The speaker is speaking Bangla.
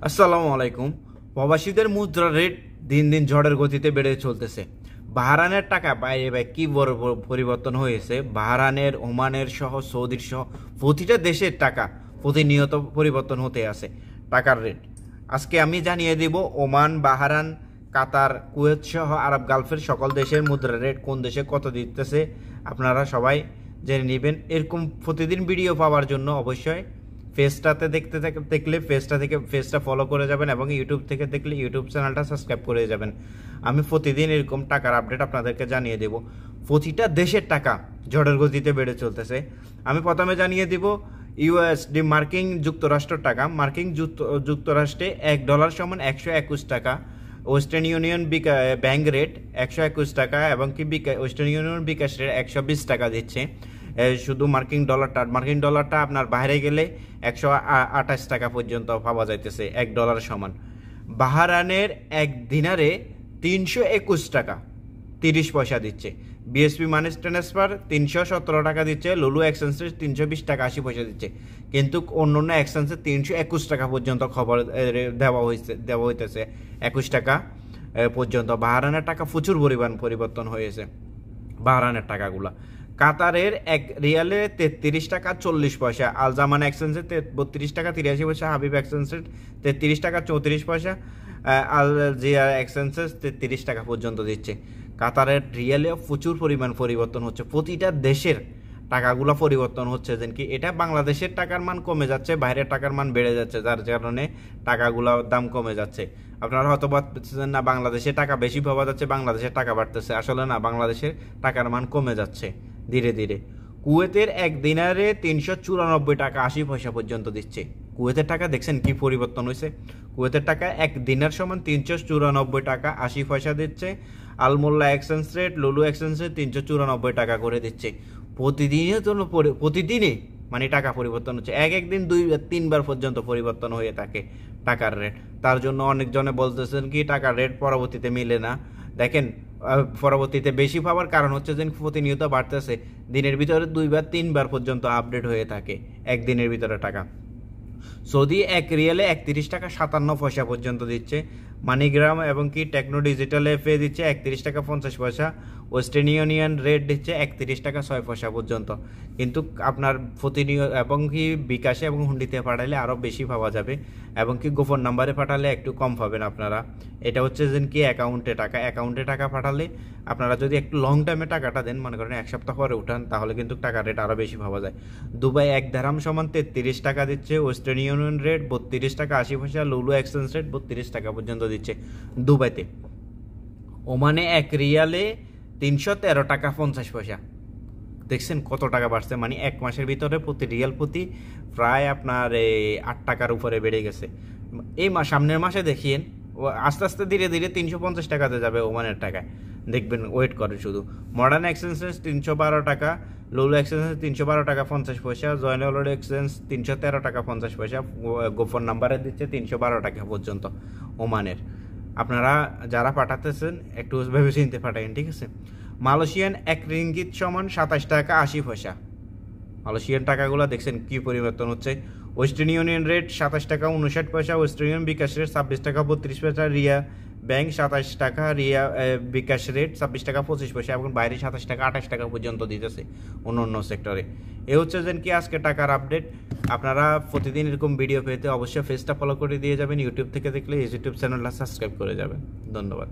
আসসালামু আলাইকুম। প্রবাসীদের মুদ্রা রেট দিন দিন ঝড়ের গতিতে বেড়ে চলতেছে। বাহরানের টাকা বাইরে ভাই কি বড় বড় পরিবর্তন হয়েছে। বাহরানের, ওমানের সহ সৌদির সহ প্রতিটা দেশের টাকা প্রতিনিয়ত পরিবর্তন হতে আছে টাকার রেট। আজকে আমি জানিয়ে দেব ওমান, বাহরান, কাতার, কুয়েত সহ আরব গালফের সকল দেশের মুদ্রা রেট কোন দেশে কত দিতেছে আপনারা সবাই জেনে নেবেন। এরকম প্রতিদিন ভিডিও পাওয়ার জন্য অবশ্যই ফেসটাতে দেখলে ফেসটা ফলো করে যাবেন এবং ইউটিউব থেকে দেখলে ইউটিউব চ্যানেলটা সাবস্ক্রাইব করে যাবেন। আমি প্রতিদিন এরকম টাকার আপডেট আপনাদেরকে জানিয়ে দেব। প্রতিটা দেশের টাকা ঝড়ের গতিতে বেড়ে চলতেছে। আমি প্রথমে জানিয়ে দেব ইউএসডি মার্কিন যুক্তরাষ্ট্র টাকা। মার্কিন যুক্তরাষ্ট্রে $1 সমান 121 টাকা। ওয়েস্টার্ন ইউনিয়ন ব্যাংক রেট 121 টাকা এবং কি ওয়েস্টার্ন ইউনিয়ন বিকাশ রেট 120 টাকা দিচ্ছে। শুধু মার্কিন ডলারটা আপনার বাইরে গেলে 128 টাকা পর্যন্ত পাওয়া যাইতেছে $1 সমান। বাহরানের এক দিনারে 321 টাকা 30 পয়সা দিচ্ছে। বিএসপি মানি ট্রান্সফার 317 টাকা দিচ্ছে। লুলু এক্সচেঞ্জে 320 টাকা 80 পয়সা দিচ্ছে। কিন্তু অন্য অন্য এক্সচেঞ্জে 321 টাকা পর্যন্ত খবর দেওয়া হইতেছে। 21 টাকা পর্যন্ত বাহরানের টাকা প্রচুর পরিমাণ পরিবর্তন হয়েছে। বাহরানের টাকাগুলা কাতারের এক রিয়ালে 33 টাকা 40 পয়সা। আল জামান এক্সচেঞ্জে 32 টাকা 83 পয়সা। হাবিব এক্সচেঞ্জে 33 টাকা 34 পয়সা। আল জিয়া এক্সচেঞ্জে 33 টাকা পর্যন্ত দিচ্ছে। কাতারের রিয়ালে প্রচুর পরিমাণ পরিবর্তন হচ্ছে। প্রতিটা দেশের টাকাগুলো পরিবর্তন হচ্ছে। যেন কি এটা বাংলাদেশের টাকার মান কমে যাচ্ছে, বাইরের টাকার মান বেড়ে যাচ্ছে, যার কারণে টাকাগুলোর দাম কমে যাচ্ছে। আপনারা হয়তো ভাবতেছেন না বাংলাদেশের টাকা বেশি পাওয়া যাচ্ছে, বাংলাদেশের টাকা বাড়তেছে। আসলে না, বাংলাদেশের টাকার মান কমে যাচ্ছে ধীরে ধীরে। কুয়েতের এক দিনারে 394 টাকা 80 পয়সা পর্যন্ত দিচ্ছে। কুয়েতের টাকা দেখছেন কি পরিবর্তন হয়েছে। কুয়েতের টাকা এক দিনার সমান 394 টাকা 80 পয়সা দিচ্ছে। আলমোল্লা এক্সচেঞ্জ রেট, লুলু এক্সচেঞ্জে 394 টাকা করে দিচ্ছে। প্রতিদিনে মানে টাকা পরিবর্তন হচ্ছে। একদিন 2-3 বার পর্যন্ত পরিবর্তন হয়ে থাকে টাকার রেট। তার জন্য অনেকজনে বলতেছেন কি টাকার রেট পরবর্তীতে মিলে না। দেখেন, পরবর্তীতে বেশি পাওয়ার কারণ হচ্ছে যে প্রতিনিয়ত বাড়তেছে। দিনের ভিতরে 2-3 বার পর্যন্ত আপডেট হয়ে থাকে একদিনের ভিতরে টাকা। সৌদি এক রিয়ালে 31 টাকা 57 পয়সা পর্যন্ত দিচ্ছে। মানিগ্রাম এবং কি টেকনো ডিজিটাল এফে দিচ্ছে 31 টাকা 50 পয়সা। ওয়েস্টার্ন ইউনিয়ন রেট দিচ্ছে 31 টাকা 6 পয়সা পর্যন্ত। কিন্তু আপনার প্রতিনিয়ত এবং কি বিকাশে এবং হুন্ডিতে পাঠালে আরও বেশি পাওয়া যাবে এবং কি গোপন নাম্বারে পাঠালে একটু কম পাবেন আপনারা। এটা হচ্ছে যে কি অ্যাকাউন্টে টাকা পাঠালে আপনারা যদি একটু লং টাইমে টাকাটা দেন, মনে করেন 1 সপ্তাহ পরে উঠান, তাহলে কিন্তু টাকার রেট আরও বেশি পাওয়া যায়। দুবাই এক দিরহাম সমান 33 টাকা দিচ্ছে। ওয়েস্টার্ন ইউনিয়ন রেট 32 টাকা 80 পয়সা। লুলু এক্সচেঞ্জ রেট 32 টাকা পর্যন্ত দিচ্ছে দুবাইতে। ওমানে এক রিয়ালে 313 টাকা 50 পয়সা। দেখছেন কত টাকা বাড়ছে, মানে এক মাসের ভিতরে প্রতি রিয়াল প্রতি প্রায় আপনার 8 টাকার উপরে বেড়ে গেছে। এই সামনের মাসে দেখিয়েন আস্তে আস্তে ধীরে ধীরে 350 টাকাতে যাবে ওমানের টাকায়। দেখবেন, ওয়েট করে শুধু। মডার্ন এক্সচেঞ্জ 312 টাকা। লুলু এক্সচেঞ্জ 312 টাকা 50 পয়সা। জয়নুল এক্সচেঞ্জ 313 টাকা 50 পয়সা। গোপন নাম্বারে দিচ্ছে 312 টাকা পর্যন্ত ওমানের। আপনারা যারা পাঠাতেছেন একটু ভেবে চিনতে পাঠাবেন, ঠিক আছে। মালয়েশিয়ান এক রিঙ্গিত সমান 27 টাকা 80 পয়সা। মালয়েশিয়ান টাকাগুলো দেখছেন কি পরিবর্তন হচ্ছে। ওয়েস্টার্ন ইউনিয়ন রেট 27 টাকা 59 পয়সা। ওয়েস্টার্ন ইউনিয়ন বিকাশ রেট 26 টাকা 32 পয়সা। রিয়া ব্যাংক 27 টাকা। রিয়া বিকাশ রেট 26 টাকা 25 পয়সা এবং বাইরে 27 টাকা 28 টাকা পর্যন্ত দিতেছে অন্য অন্য সেক্টরে। এ হচ্ছে যেন কি আজকে টাকার আপডেট। আপনারা প্রতিদিন এরকম ভিডিও পেতে অবশ্যই ফেসটা ফলো করে দিয়ে যাবেন। ইউটিউব থেকে দেখলে ইউটিউব চ্যানেলটা সাবস্ক্রাইব করে যাবেন। ধন্যবাদ।